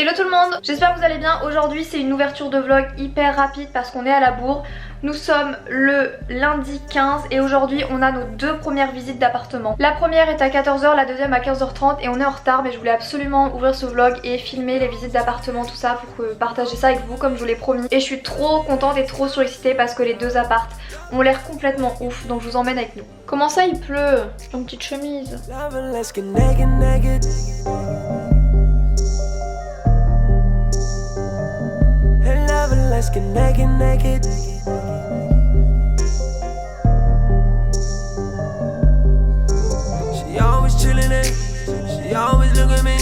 Hello tout le monde, j'espère que vous allez bien. Aujourd'hui c'est une ouverture de vlog hyper rapide parce qu'on est à la bourre. Nous sommes le lundi 15 et aujourd'hui on a nos deux premières visites d'appartement. La première est à 14 h, la deuxième à 15 h 30 et on est en retard, mais je voulais absolument ouvrir ce vlog et filmer les visites d'appartement, tout ça pour partager ça avec vous comme je vous l'ai promis. Et je suis trop contente et trop surexcitée parce que les deux apparts ont l'air complètement ouf, donc je vous emmène avec nous. Comment ça il pleut? Je suis en petite chemise. Let's get naked, naked. She always chillin' it, she always look at me,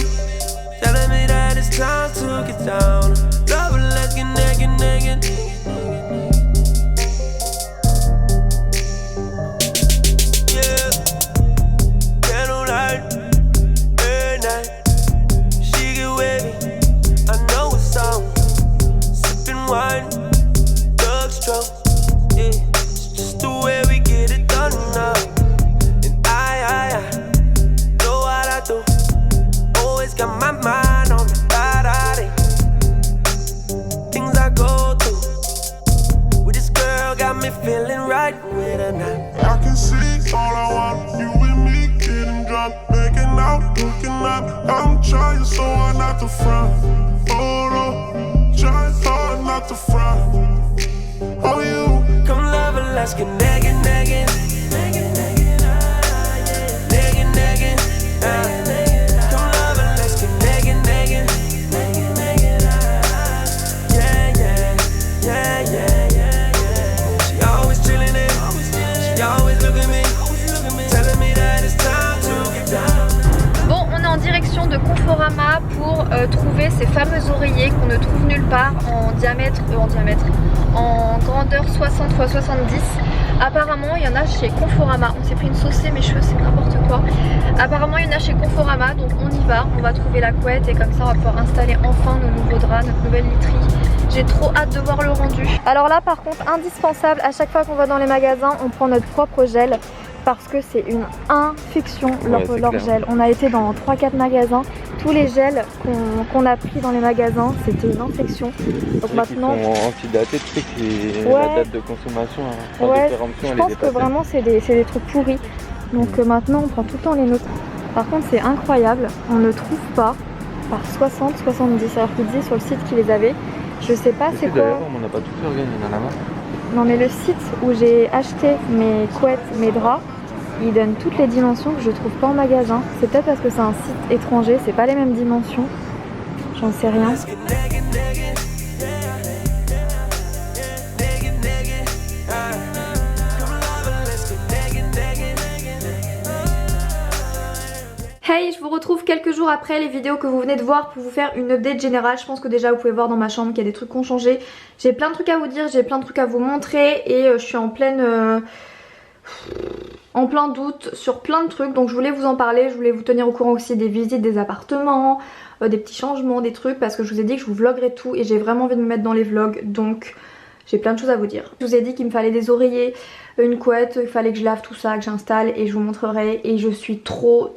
telling me that it's time to get down. Love it, let's get naked, naked. Yeah, candlelight, every night. She get wavy, I know it's on. Wine, drug strokes, yeah, it's just the way we get it done now. And I know what I do. Always got my mind on the body. Things I go through with this girl got me feeling right with her now. I can see all I want, you and me getting drunk, making out, looking up. I'm trying so hard not to front. Oh no, trying hard not to front. Oh you, come love it, let's get naked, naked. Naked, naked, naked, naked. Come love it, let's get naked, naked. Naked, naked, yeah, yeah, yeah, yeah, yeah, yeah. She always chillin' it, she always look at me, telling me that it's time to get down. Bon, on est en direction de Conforama pour trouver ces fameux oreillers qu'on ne trouve nulle part en grandeur 60 x 70. Apparemment il y en a chez Conforama. On s'est pris une saucée, mes cheveux c'est n'importe quoi. Apparemment il y en a chez Conforama, donc on y va, on va trouver la couette et comme ça on va pouvoir installer enfin nos nouveaux draps, notre nouvelle literie. J'ai trop hâte de voir le rendu. Alors là par contre indispensable, à chaque fois qu'on va dans les magasins on prend notre propre gel parce que c'est une infection leur gel. On a été dans 3-4 magasins, tous les gels qu'on a pris dans les magasins c'était une infection. Donc maintenant ils sont antidatés, tu sais que la date de consommation, je pense que vraiment c'est des trucs pourris. Donc maintenant on prend tout le temps les nôtres. Par contre c'est incroyable, on ne trouve pas par 60-70 alors qu'ils disaient sur le site qu'ils les avaient. Je sais pas c'est quoi. D'ailleurs on n'a pas tout fait, regarde, il y en a là-bas. Non mais le site où j'ai acheté mes couettes, mes draps, il donne toutes les dimensions que je trouve pas en magasin. C'est peut-être parce que c'est un site étranger, c'est pas les mêmes dimensions. J'en sais rien. Hey, je vous retrouve quelques jours après les vidéos que vous venez de voir pour vous faire une update générale. Je pense que déjà vous pouvez voir dans ma chambre qu'il y a des trucs qui ont changé. J'ai plein de trucs à vous dire, j'ai plein de trucs à vous montrer et je suis en plein doute sur plein de trucs. Donc je voulais vous en parler, je voulais vous tenir au courant aussi des visites des appartements, des petits changements, des trucs parce que je vous ai dit que je vous vloggerai tout et j'ai vraiment envie de me mettre dans les vlogs. Donc j'ai plein de choses à vous dire. Je vous ai dit qu'il me fallait des oreillers, une couette, il fallait que je lave tout ça, que j'installe et je vous montrerai. Et je suis trop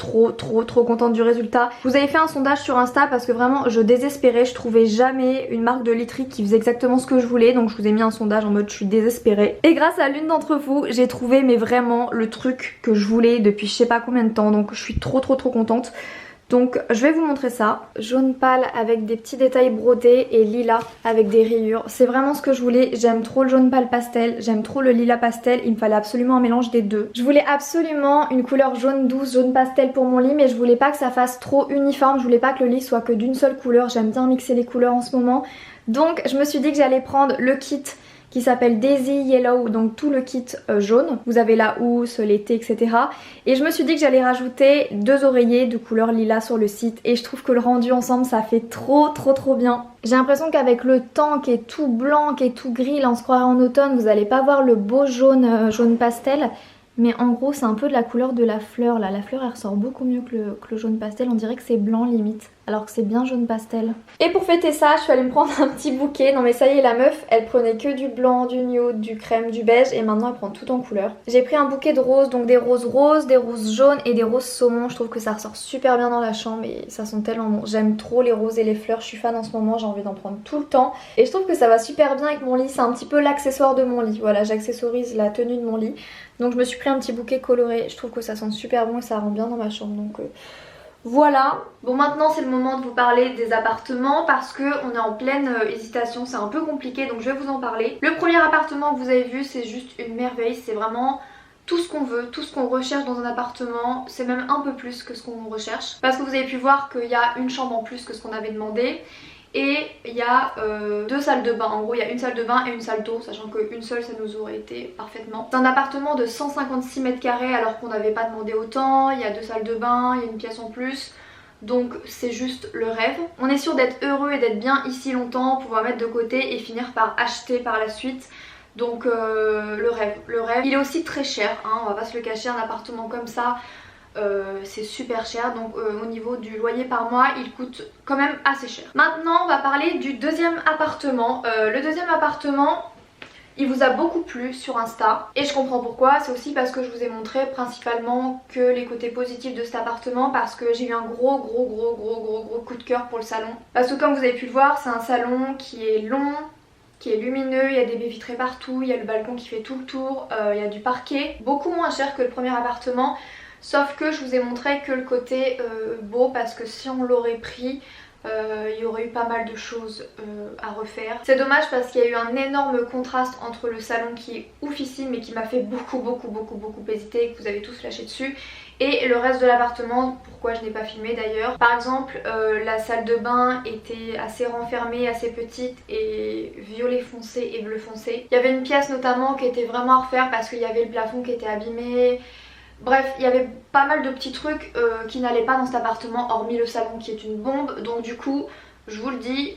contente du résultat. Vous avez fait un sondage sur Insta parce que vraiment je désespérais. Je trouvais jamais une marque de literie qui faisait exactement ce que je voulais. Donc je vous ai mis un sondage en mode je suis désespérée. Et grâce à l'une d'entre vous, j'ai trouvé mais vraiment le truc que je voulais depuis je sais pas combien de temps. Donc je suis trop contente. Donc je vais vous montrer ça, jaune pâle avec des petits détails brodés et lilas avec des rayures. C'est vraiment ce que je voulais, j'aime trop le jaune pâle pastel, j'aime trop le lilas pastel, il me fallait absolument un mélange des deux. Je voulais absolument une couleur jaune douce, jaune pastel pour mon lit, mais je voulais pas que ça fasse trop uniforme, je voulais pas que le lit soit que d'une seule couleur, j'aime bien mixer les couleurs en ce moment. Donc je me suis dit que j'allais prendre le kit qui s'appelle Daisy Yellow, donc tout le kit jaune. Vous avez la housse, l'été, etc. Et je me suis dit que j'allais rajouter deux oreillers de couleur lilas sur le site et je trouve que le rendu ensemble ça fait trop bien. J'ai l'impression qu'avec le temps qui est tout blanc, qui est tout gris, là on se croirait en automne, vous allez pas voir le beau jaune, jaune pastel. Mais en gros c'est un peu de la couleur de la fleur là. La fleur elle ressort beaucoup mieux que le jaune pastel, on dirait que c'est blanc limite. alors que c'est bien jaune pastel. Et pour fêter ça, je suis allée me prendre un petit bouquet. Non mais ça y est, la meuf, elle prenait que du blanc, du nude, du crème, du beige et maintenant elle prend tout en couleur. J'ai pris un bouquet de roses, donc des roses roses, des roses jaunes et des roses saumon. Je trouve que ça ressort super bien dans la chambre et ça sent tellement bon. J'aime trop les roses et les fleurs, je suis fan en ce moment, j'ai envie d'en prendre tout le temps. Et je trouve que ça va super bien avec mon lit, c'est un petit peu l'accessoire de mon lit. Voilà, j'accessorise la tenue de mon lit. Donc je me suis pris un petit bouquet coloré, je trouve que ça sent super bon et ça rend bien dans ma chambre. Donc voilà. Bon, maintenant c'est le moment de vous parler des appartements parce que on est en pleine hésitation, c'est un peu compliqué donc je vais vous en parler. Le premier appartement que vous avez vu, c'est juste une merveille, c'est vraiment tout ce qu'on veut, tout ce qu'on recherche dans un appartement, c'est même un peu plus que ce qu'on recherche. Parce que vous avez pu voir qu'il y a une chambre en plus que ce qu'on avait demandé. Et il y a 2 salles de bain, en gros il y a une salle de bain et une salle d'eau, sachant qu'une seule ça nous aurait été parfaitement. C'est un appartement de 156 mètres carrés alors qu'on n'avait pas demandé autant, il y a 2 salles de bain, il y a une pièce en plus. Donc c'est juste le rêve. On est sûr d'être heureux et d'être bien ici longtemps, pouvoir mettre de côté et finir par acheter par la suite. Donc le rêve. Il est aussi très cher, hein, on va pas se le cacher, un appartement comme ça. C'est super cher donc au niveau du loyer par mois il coûte quand même assez cher. Maintenant on va parler du deuxième appartement. Le deuxième appartement il vous a beaucoup plu sur Insta et je comprends pourquoi. C'est aussi parce que je vous ai montré principalement que les côtés positifs de cet appartement, parce que j'ai eu un gros coup de cœur pour le salon. Parce que comme vous avez pu le voir, c'est un salon qui est long, qui est lumineux, il y a des baies vitrées partout, il y a le balcon qui fait tout le tour, il y a du parquet, beaucoup moins cher que le premier appartement. Sauf que je vous ai montré que le côté beau, parce que si on l'aurait pris, il y aurait eu pas mal de choses à refaire. C'est dommage parce qu'il y a eu un énorme contraste entre le salon qui est oufissime mais qui m'a fait beaucoup hésiter et que vous avez tous lâché dessus, et le reste de l'appartement. Pourquoi je n'ai pas filmé d'ailleurs. Par exemple la salle de bain était assez renfermée, assez petite et violet foncé et bleu foncé. Il y avait une pièce notamment qui était vraiment à refaire parce qu'il y avait le plafond qui était abîmé. Bref, il y avait pas mal de petits trucs qui n'allaient pas dans cet appartement, hormis le salon qui est une bombe. Donc du coup, je vous le dis,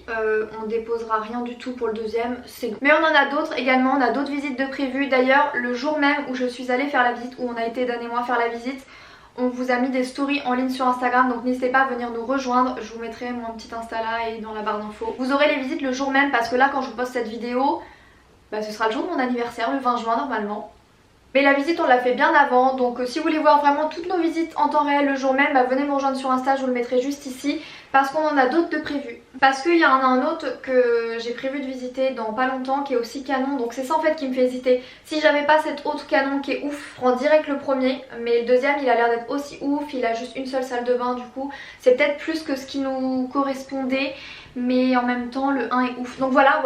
on déposera rien du tout pour le deuxième, c'est bon. Mais on en a d'autres également, on a d'autres visites de prévues. D'ailleurs, le jour même où je suis allée faire la visite, où on a été Dan et moi faire la visite, on vous a mis des stories en ligne sur Instagram, donc n'hésitez pas à venir nous rejoindre. Je vous mettrai mon petit Insta là et dans la barre d'infos. Vous aurez les visites le jour même parce que là, quand je vous poste cette vidéo, bah, ce sera le jour de mon anniversaire, le 20 juin normalement. Mais la visite on l'a fait bien avant, donc si vous voulez voir vraiment toutes nos visites en temps réel le jour même, bah venez me rejoindre sur Insta, je vous le mettrai juste ici. Parce qu'on en a d'autres de prévus. Parce qu'il y en a un autre que j'ai prévu de visiter dans pas longtemps qui est aussi canon. Donc c'est ça en fait qui me fait hésiter. Si j'avais pas cet autre canon qui est ouf, je prends direct le premier. Mais le deuxième il a l'air d'être aussi ouf, il a juste une seule salle de bain du coup. C'est peut-être plus que ce qui nous correspondait. Mais en même temps le 1 est ouf. Donc voilà.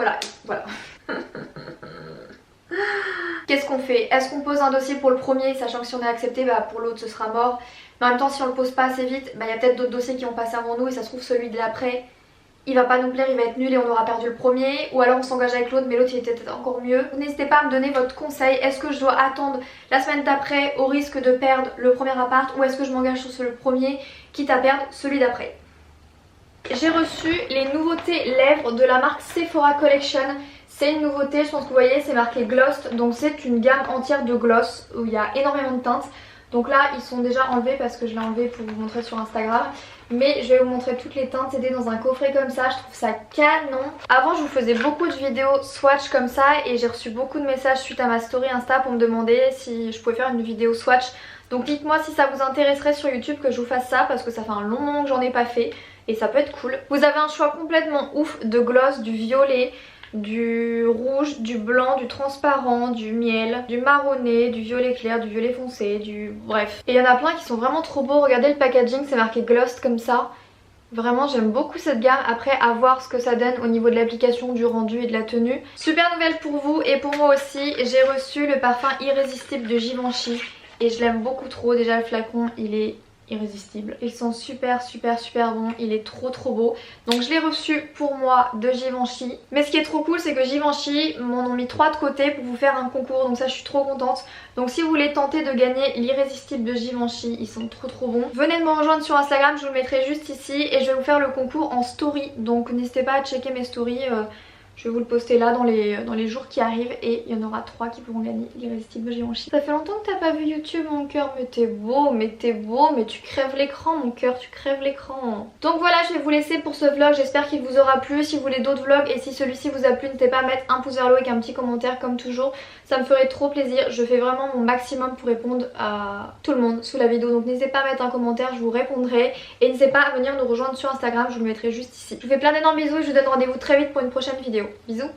Qu'est-ce qu'on fait? Est-ce qu'on pose un dossier pour le premier, sachant que si on est accepté, bah pour l'autre ce sera mort. Mais en même temps si on le pose pas assez vite, bah il y a peut-être d'autres dossiers qui vont passer avant nous et ça se trouve celui de l'après il va pas nous plaire, il va être nul et on aura perdu le premier. Ou alors on s'engage avec l'autre mais l'autre il était peut-être encore mieux. N'hésitez pas à me donner votre conseil. Est-ce que je dois attendre la semaine d'après au risque de perdre le premier appart, ou est-ce que je m'engage sur le premier quitte à perdre celui d'après? J'ai reçu les nouveautés lèvres de la marque Sephora Collection. C'est une nouveauté, je pense que vous voyez, c'est marqué Gloss. Donc c'est une gamme entière de gloss où il y a énormément de teintes. Donc là ils sont déjà enlevés parce que je l'ai enlevé pour vous montrer sur Instagram. Mais je vais vous montrer toutes les teintes, c'est dans un coffret comme ça, je trouve ça canon. Avant je vous faisais beaucoup de vidéos swatch comme ça et j'ai reçu beaucoup de messages suite à ma story Insta pour me demander si je pouvais faire une vidéo swatch. Donc dites-moi si ça vous intéresserait sur YouTube que je vous fasse ça, parce que ça fait un long moment que j'en ai pas fait et ça peut être cool. Vous avez un choix complètement ouf de gloss, du violet, du rouge, du blanc, du transparent, du miel, du marronné, du violet clair, du violet foncé, du... bref. Et il y en a plein qui sont vraiment trop beaux. Regardez le packaging, c'est marqué Gloss comme ça. Vraiment j'aime beaucoup cette gamme. Après à voir ce que ça donne au niveau de l'application, du rendu et de la tenue. Super nouvelle pour vous et pour moi aussi. J'ai reçu le parfum Irrésistible de Givenchy et je l'aime beaucoup trop. Déjà le flacon il est irrésistible. Ils sont super bons, il est trop beau. Donc je l'ai reçu pour moi de Givenchy. Mais ce qui est trop cool c'est que Givenchy m'en ont mis 3 de côté pour vous faire un concours, donc ça je suis trop contente. Donc si vous voulez tenter de gagner l'Irrésistible de Givenchy, ils sont trop bons. Venez de me rejoindre sur Instagram, je vous le mettrai juste ici et je vais vous faire le concours en story. Donc n'hésitez pas à checker mes stories. Je vais vous le poster là dans les jours qui arrivent et il y en aura 3 qui pourront gagner l'irrésistible Givenchy. Ça fait longtemps que t'as pas vu YouTube mon cœur, mais t'es beau, mais tu crèves l'écran mon cœur, tu crèves l'écran. Donc voilà, je vais vous laisser pour ce vlog, j'espère qu'il vous aura plu. Si vous voulez d'autres vlogs et si celui-ci vous a plu, n'hésitez pas à mettre un pouce vers le haut avec un petit commentaire comme toujours. Ça me ferait trop plaisir, je fais vraiment mon maximum pour répondre à tout le monde sous la vidéo. Donc n'hésitez pas à mettre un commentaire, je vous répondrai. Et n'hésitez pas à venir nous rejoindre sur Instagram, je vous le mettrai juste ici. Je vous fais plein d'énormes bisous et je vous donne rendez-vous très vite pour une prochaine vidéo. Bisous.